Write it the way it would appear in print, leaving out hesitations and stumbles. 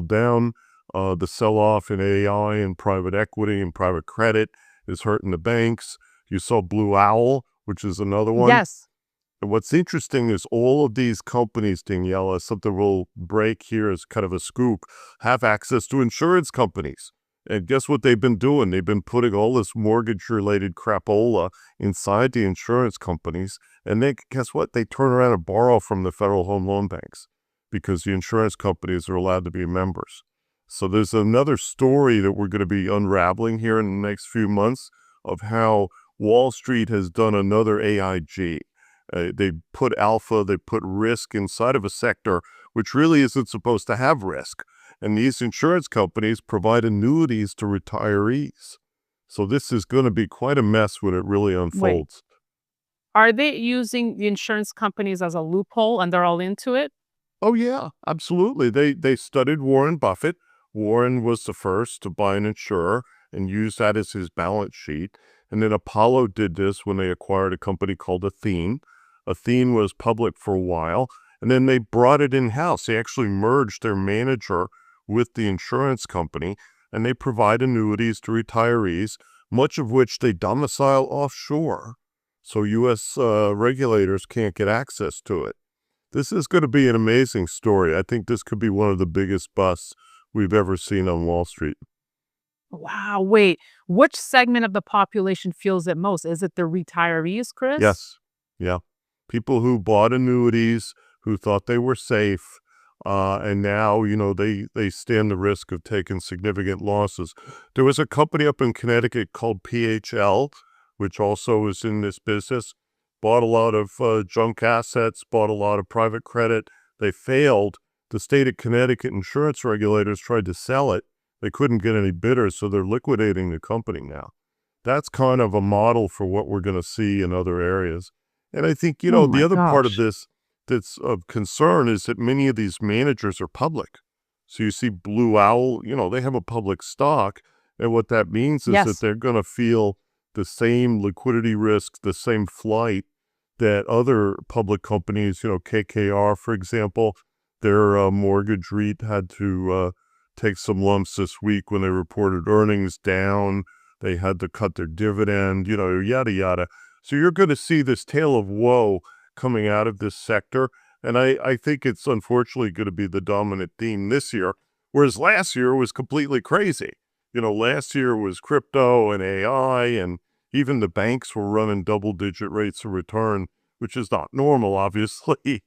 down. The sell-off in AI and private equity and private credit is hurting the banks. You saw Blue Owl, which is another one. Yes. And what's interesting is all of these companies, Daniela, something we'll break here as kind of a scoop, have access to insurance companies. And guess what they've been doing? They've been putting all this mortgage-related crapola inside the insurance companies. And then guess what? They turn around and borrow from the federal home loan banks because the insurance companies are allowed to be members. So there's another story that we're going to be unraveling here in the next few months of how Wall Street has done another AIG. They put alpha, they put risk inside of a sector which really isn't supposed to have risk. And these insurance companies provide annuities to retirees. So this is going to be quite a mess when it really Wait, unfolds. are they using the insurance companies as a loophole and they're all into it? Oh, yeah, absolutely. They studied Warren Buffett. Warren was the first to buy an insurer and use that as his balance sheet. And then Apollo did this when they acquired a company called Athene. Athene was public for a while, and then they brought it in-house. They actually merged their manager with the insurance company, and they provide annuities to retirees, much of which they domicile offshore, so U.S. Regulators can't get access to it. This is going to be an amazing story. I think this could be one of the biggest busts we've ever seen on Wall Street. Wow, wait. Which segment of the population feels it most? Is it the retirees, Chris? Yes. Yeah. People who bought annuities, who thought they were safe, and now, they stand the risk of taking significant losses. There was a company up in Connecticut called PHL, which also is in this business, bought a lot of junk assets, bought a lot of private credit. They failed. The state of Connecticut insurance regulators tried to sell it. They couldn't get any bidders, so they're liquidating the company now. That's kind of a model for what we're going to see in other areas. And I think, Oh the my other part of gosh. this that's of concern is that many of these managers are public. So you see Blue Owl, they have a public stock. And what that means is that Yes. they're going to feel the same liquidity risk, the same flight that other public companies, KKR, for example, their mortgage REIT had to take some lumps this week when they reported earnings down. They had to cut their dividend, yada, yada. So you're going to see this tale of woe coming out of this sector. And I think it's unfortunately going to be the dominant theme this year, whereas last year was completely crazy. Last year was crypto and AI, and even the banks were running double-digit rates of return, which is not normal, obviously.